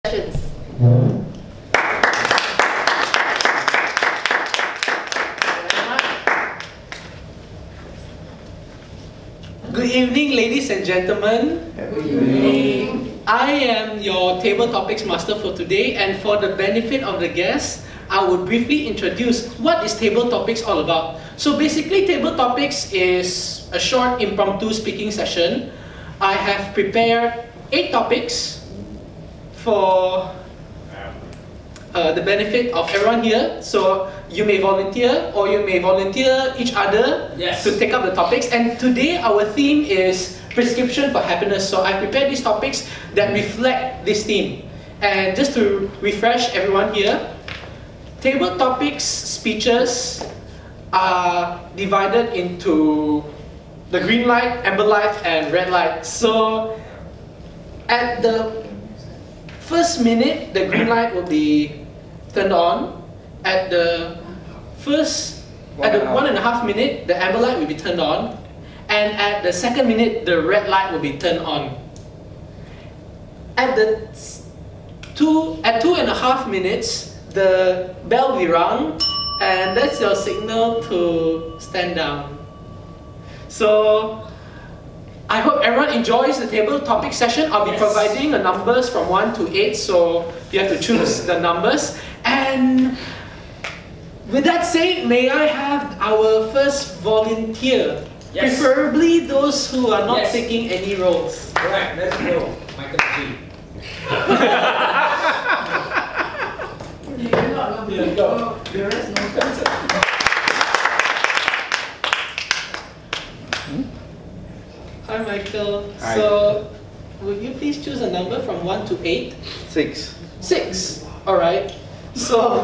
Questions. Good evening, ladies and gentlemen. Good evening. I am your table topics master for today, and for the benefit of the guests, I would briefly introduce what is table topics all about. So basically, table topics is a short impromptu speaking session. I have prepared 8 topics for the benefit of everyone here. So you may volunteer, or you may volunteer each other to take up the topics. And today our theme is prescription for happiness. So I prepared these topics that reflect this theme. And just to refresh everyone here, table topics speeches are divided into the green light, amber light, and red light. So at the first minute, the green light will be turned on. At the 1.5 minute, the amber light will be turned on. And at the 2nd minute, the red light will be turned on. At 2.5 minutes, the bell will be rung, and that's your signal to stand down. So I hope everyone enjoys the table topic session. I'll be providing the numbers from 1 to 8, so you have to choose the numbers. And with that said, may I have our first volunteer? Preferably those who are not taking any roles. Alright, let's go. Michael G. You cannot go. The rest no answer. Hi Michael. Hi. So, would you please choose a number from 1 to 8? 6. 6. Alright. So,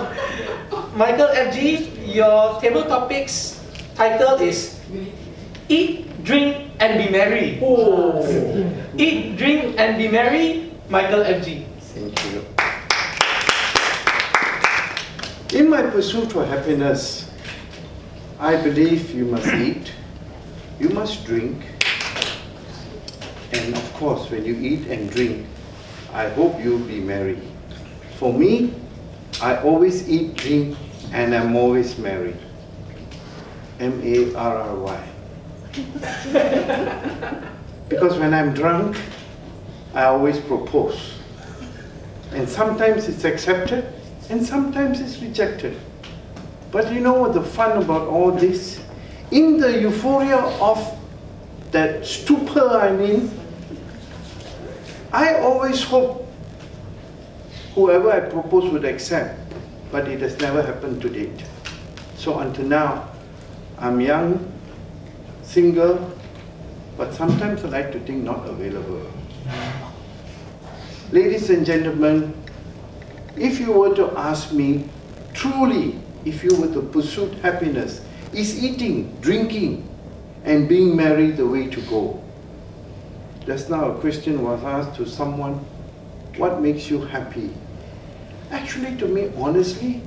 Michael FG, your table topics title is Eat, Drink and Be Merry. Oh. Eat, drink and be merry, Michael FG. Thank you. In my pursuit for happiness, I believe you must eat, you must drink, and of course, when you eat and drink, I hope you'll be merry. For me, I always eat, drink, and I'm always merry. M-A-R-R-Y. Because when I'm drunk, I always propose. And sometimes it's accepted, and sometimes it's rejected. But you know what the fun about all this? In the euphoria of that stupor I always hope whoever I propose would accept, but it has never happened to date. So until now, I'm young, single, but sometimes I like to think not available. Ladies and gentlemen, if you were to ask me, truly, if you were to pursue happiness, is eating, drinking, and being merry the way to go? Just now a question was asked to someone, what makes you happy? Actually, to me, honestly,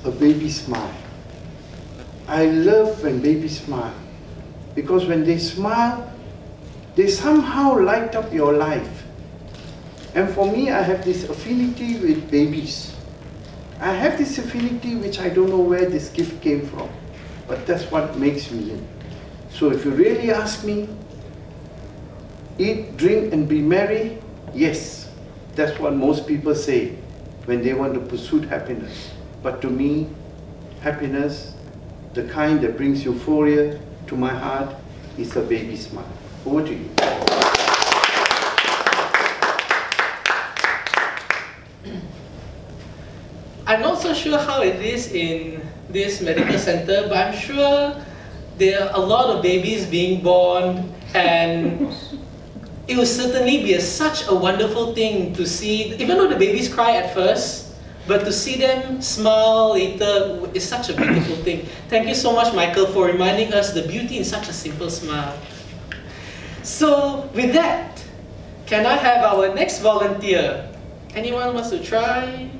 a baby smile. I love when babies smile, because when they smile, they somehow light up your life. And for me, I have this affinity with babies. I have this affinity which I don't know where this gift came from, but that's what makes me. So if you really ask me, eat, drink, and be merry, yes, that's what most people say when they want to pursue happiness. But to me, happiness, the kind that brings euphoria to my heart, is a baby smile. Over to you. I'm not so sure how it is in this medical center, but I'm sure there are a lot of babies being born, and it will certainly be such a wonderful thing to see, even though the babies cry at first, but to see them smile later is such a beautiful thing. Thank you so much, Michael, for reminding us the beauty in such a simple smile. So, with that, can I have our next volunteer? Anyone wants to try?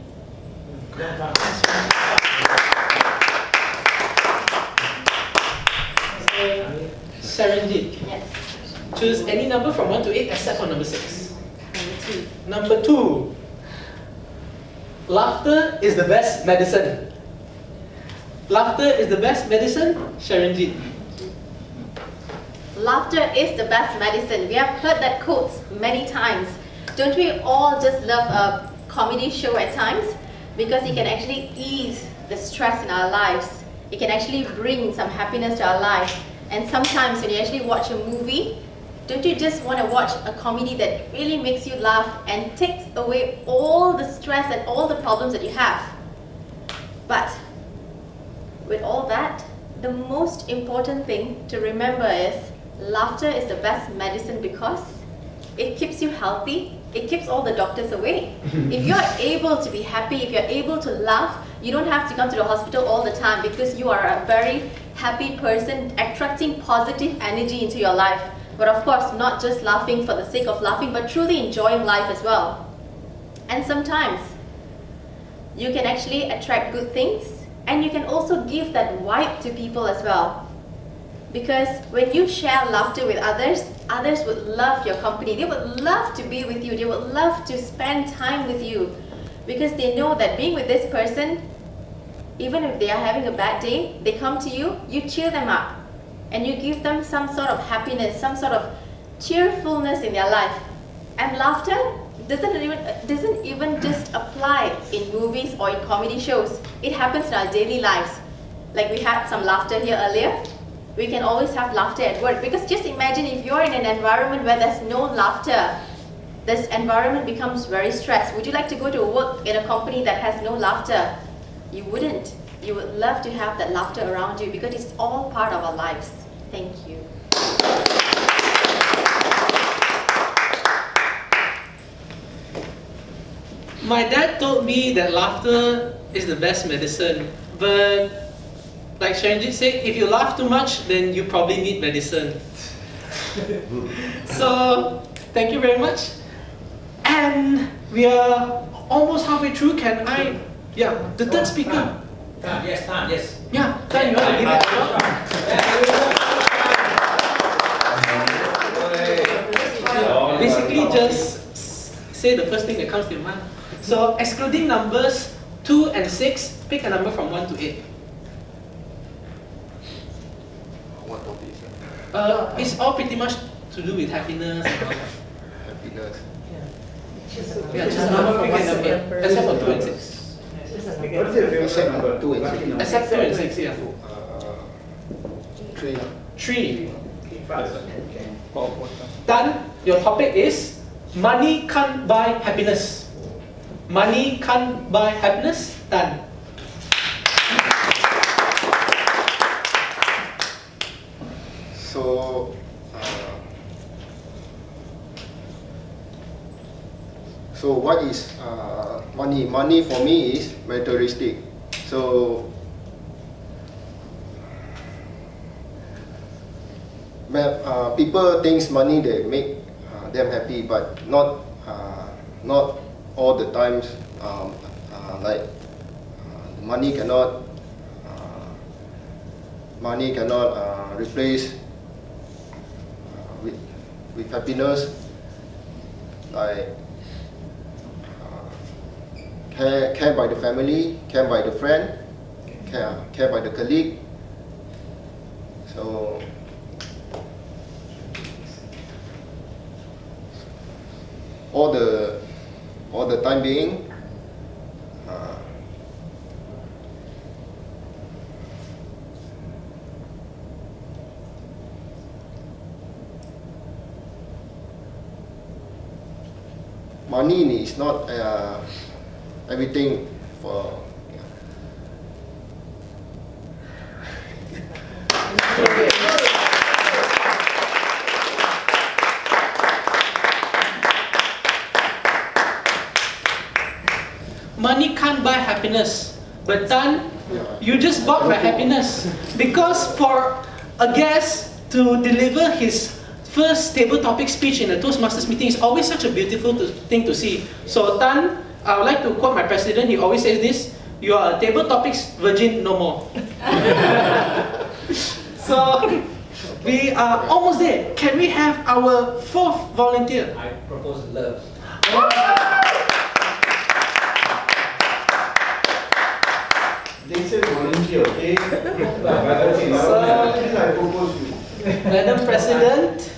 Saranjit. Yes. Choose any number from 1 to 8 except for number 6. Number 2. Number 2. Laughter is the best medicine. Laughter is the best medicine, Sharanjit. Laughter is the best medicine. We have heard that quote many times. Don't we all just love a comedy show at times? Because it can actually ease the stress in our lives. It can actually bring some happiness to our lives. And sometimes when you actually watch a movie, don't you just want to watch a comedy that really makes you laugh and takes away all the stress and all the problems that you have? But with all that, the most important thing to remember is laughter is the best medicine because it keeps you healthy. It keeps all the doctors away. If you're able to be happy, if you're able to laugh, you don't have to come to the hospital all the time because you are a very happy person, attracting positive energy into your life. But of course, not just laughing for the sake of laughing, but truly enjoying life as well. And sometimes, you can actually attract good things, and you can also give that vibe to people as well. Because when you share laughter with others, others would love your company. They would love to be with you. They would love to spend time with you. Because they know that being with this person, even if they are having a bad day, they come to you, you cheer them up. And you give them some sort of happiness, some sort of cheerfulness in their life. And laughter doesn't even just apply in movies or in comedy shows. It happens in our daily lives. Like we had some laughter here earlier. We can always have laughter at work. Because just imagine if you're in an environment where there's no laughter, this environment becomes very stressed. Would you like to go to work in a company that has no laughter? You wouldn't. You would love to have that laughter around you because it's all part of our lives. Thank you. My dad told me that laughter is the best medicine, but like Sharanjit said, if you laugh too much, then you probably need medicine. So, thank you very much. And we are almost halfway through. Can I? Yeah, the third speaker. Yes, yes. Yeah, Tan, you want to give it a Basically, just say the first thing that comes to your mind. So, excluding numbers 2 and 6, pick a number from 1 to 8. What topic? It's all pretty much to do with happiness and all that. Happiness. Yeah, just a number from 1 to 8. Except for 2 and 6. Except number 2 and 6. Except 2 and 6, yeah. 3. 3. Tan, your topic is money can't buy happiness. Money can't buy happiness. Tan. So what is money? Money for me is materialistic. So people think money they make them happy, but not all the times. Money cannot replace with happiness. Like care by the family, care by the friend, care by the colleague. So all the time being, money is not everything for. Money can't buy happiness, but Tan, you just bought my happiness, because for a guest to deliver his first table topic speech in a Toastmasters meeting is always such a beautiful thing to see. So Tan, I would like to quote my president. He always says this: "You are a table topics virgin, no more." So we are almost there. Can we have our fourth volunteer? I propose love. They said volunteer, okay? So, I propose to you. Madam President,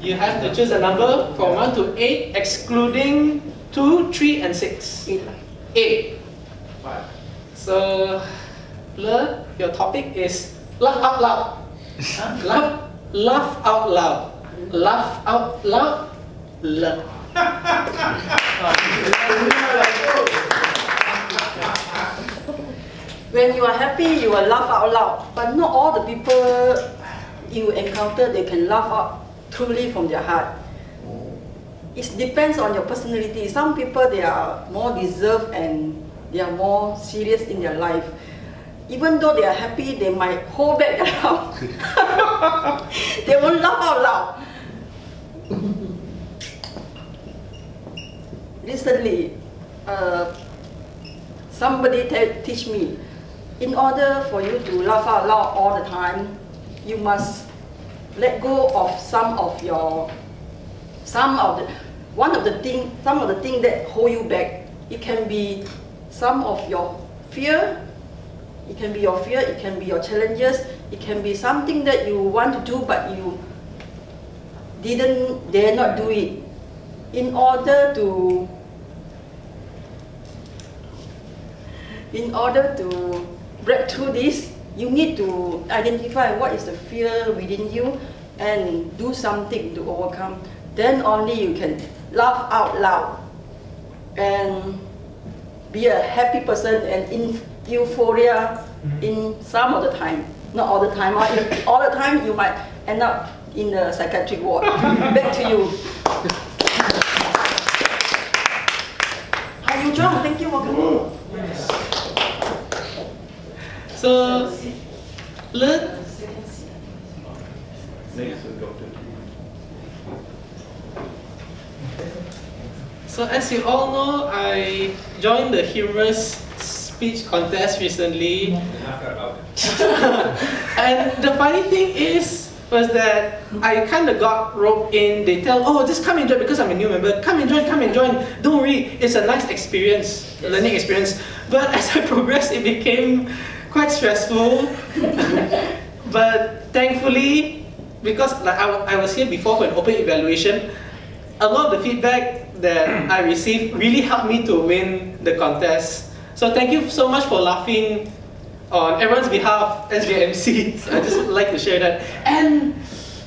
you have to choose a number from 1 to 8, excluding 2, 3, and 6. 8. So, Le, your topic is laugh out loud. Laugh out loud. Laugh out loud. Le. When you are happy, you will laugh out loud. But not all the people you encounter, they can laugh out truly from their heart. It depends on your personality. Some people, they are more reserved and they are more serious in their life. Even though they are happy, they might hold back their laugh. They won't laugh out loud. Recently, somebody teach me, in order for you to laugh out loud all the time, you must let go of some of the things that hold you back. It can be some of your fear. It can be your fear. It can be your challenges. It can be something that you want to do but you dare not do it. In order to break through this, you need to identify what is the fear within you and do something to overcome. Then only you can laugh out loud and be a happy person and in euphoria in some of the time. Not all the time. If all the time, you might end up in a psychiatric ward. Back to you. Hi, you John. Thank you. Welcome. So, Le, so as you all know, I joined the humorous speech contest recently. And the funny thing was that I kind of got roped in. They tell, oh, just come and join because I'm a new member. Come and join. Don't worry, it's a nice experience, a learning experience. But as I progressed, it became quite stressful. But thankfully, because like I was here before for an open evaluation, a lot of the feedback that I received really helped me to win the contest. So thank you so much for laughing on everyone's behalf, SJMC. So I just would like to share that. And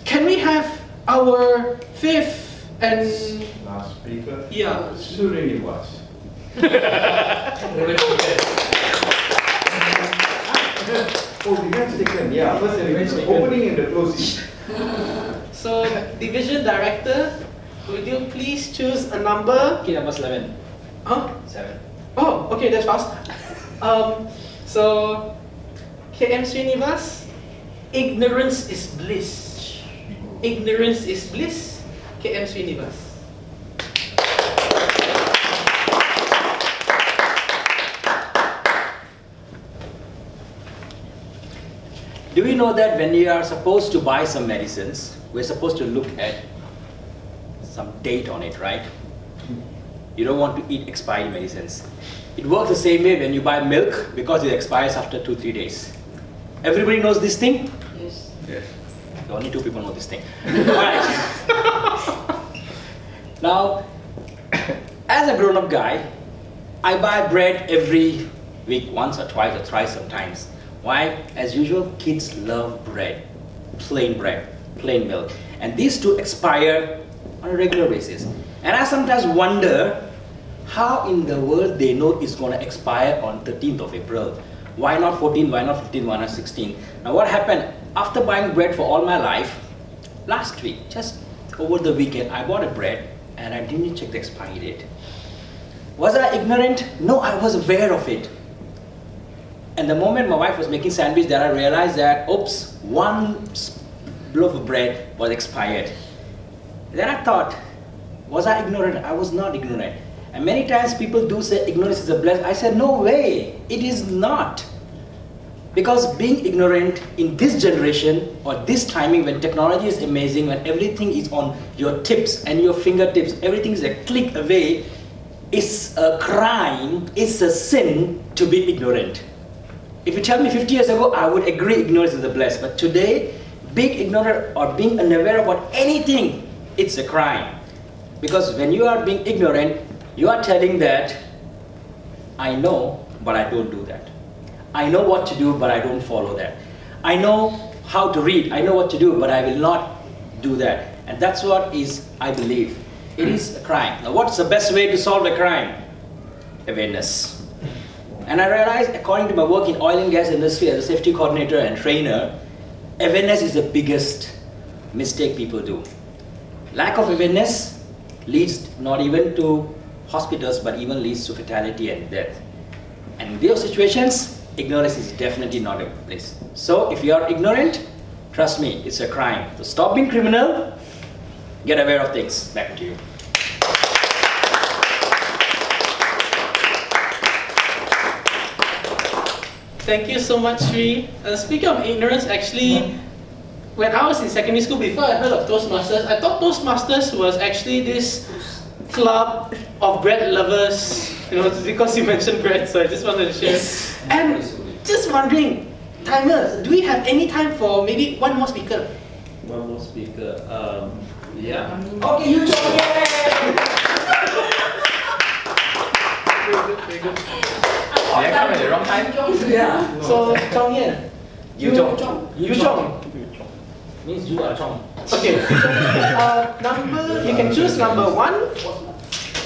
can we have our fifth and last speaker? Yeah. Srinivas. Oh, we have taken, yeah, first and opening and the closing. So, Division Director, would you please choose a number? Okay, number 11. Huh? 7. Oh, okay, that's fast. So, KM Srinivas, ignorance is bliss. Ignorance is bliss. KM Srinivas. Do we know that when we are supposed to buy some medicines, we're supposed to look at some date on it, right? You don't want to eat expired medicines. It works the same way when you buy milk because it expires after 2-3 days. Everybody knows this thing? Yes. Yes. Only 2 people know this thing. Alright. Now, as a grown-up guy, I buy bread every week, once or twice or thrice sometimes. Why? As usual, kids love bread, plain milk. And these two expire on a regular basis. And I sometimes wonder how in the world they know it's going to expire on 13th of April. Why not 14th, why not 15th, why not 16th? Now what happened? After buying bread for all my life, last week, just over the weekend, I bought a bread and I didn't check the expiry date. Was I ignorant? No, I was aware of it. And the moment my wife was making sandwich, then I realized that, oops, one loaf of bread was expired. Then I thought, was I ignorant? I was not ignorant. And many times people do say ignorance is a blessing. I said, no way, it is not. Because being ignorant in this generation or this timing when technology is amazing, when everything is on your tips and your fingertips, everything is a click away, is a crime, it's a sin to be ignorant. If you tell me 50 years ago, I would agree ignorance is a bliss. But today, being ignorant or being unaware about anything, it's a crime. Because when you are being ignorant, you are telling that, I know, but I don't do that. I know what to do, but I don't follow that. I know how to read, I know what to do, but I will not do that. And that's what is, I believe, it is a crime. Now what's the best way to solve a crime? Awareness. And I realized, according to my work in oil and gas industry as a safety coordinator and trainer, awareness is the biggest mistake people do. Lack of awareness leads not even to hospitals, but even leads to fatality and death. And in those situations, ignorance is definitely not a place. So if you are ignorant, trust me, it's a crime. So stop being criminal, get aware of things. Back to you. Thank you so much, Sri. Speaking of ignorance, actually, when I was in secondary school, before I heard of Toastmasters, I thought Toastmasters was actually this club of bread lovers, you know, because you mentioned bread, so I just wanted to share. Yes. And just wondering, timers, do we have any time for maybe one more speaker? One more speaker, yeah. Okay, you join. Very good. Did I come at the wrong time? Yeah. So, Chong Yen. You Chong. You Chong. Means you are Chong. Okay. Number, you can choose number 1,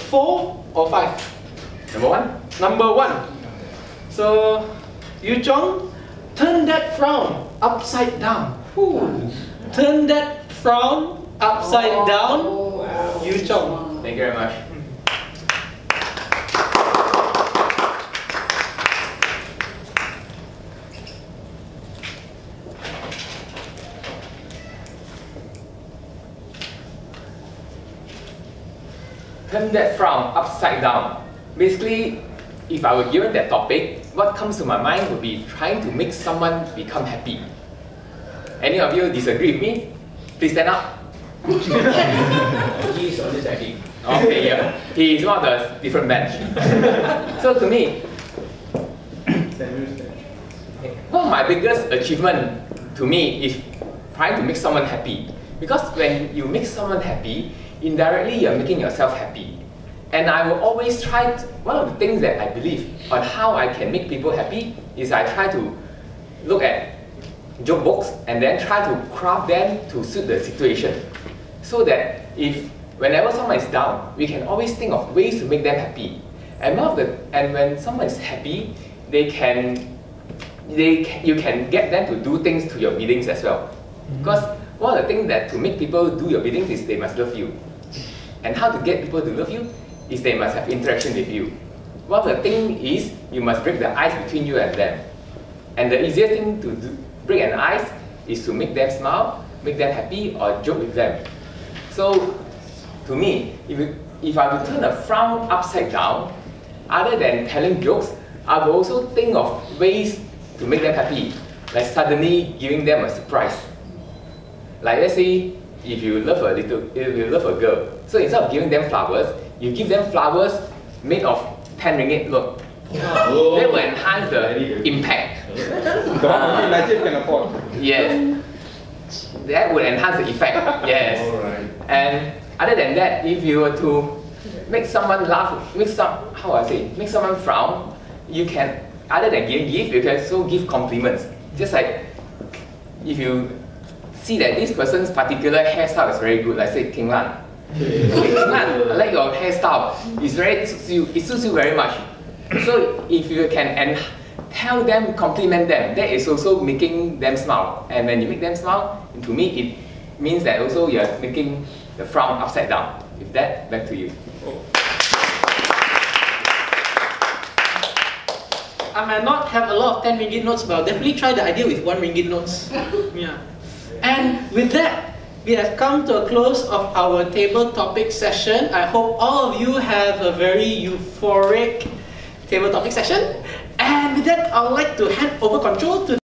4, or 5. Number 1? Number 1. So, Yu Chong, turn that frown upside down. Ooh. Turn that frown upside down. Yu Chong. Thank you very much. Turn that frown upside down. Basically, if I were given that topic, what comes to my mind would be trying to make someone become happy. Any of you disagree with me? Please stand up. He is always happy. Okay, yeah. He is one of the different batch. So to me, one of my biggest achievement to me is trying to make someone happy. Because when you make someone happy, indirectly you're making yourself happy. And I will always try one of the things that I believe on how I can make people happy is I try to look at joke books and then try to craft them to suit the situation. So that if whenever someone is down, we can always think of ways to make them happy. And when someone is happy, you can get them to do things to your biddings as well. Because one of the things that to make people do your biddings is they must love you. And how to get people to love you is they must have interaction with you. One of the things is you must break the ice between you and them. And the easiest thing to break an ice is to make them smile, make them happy, or joke with them. So, to me, if I would turn a frown upside down, other than telling jokes, I will also think of ways to make them happy, like suddenly giving them a surprise. Like let's say, if you love a girl, so instead of giving them flowers, you give them flowers made of 10 ringgit note. Oh. That will enhance the impact. The one imagine can afford. Yes. That would enhance the effect. Yes. Alright. And other than that, if you were to make someone laugh, make someone frown, you can, other than giving gifts, you can also give compliments. Just like if you see that this person's particular hairstyle is very good, like say King Lan. King Lan, I like your hairstyle. It suits you very much. So if you can tell them, compliment them, that is also making them smile. And when you make them smile, to me it means that also you are making the frown upside down. With that, back to you. I might not have a lot of 10 ringgit notes, but I'll definitely try the idea with 1 ringgit notes. Yeah. And with that, we have come to a close of our table topic session. I hope all of you have a very euphoric table topic session. And with that, I would like to hand over control to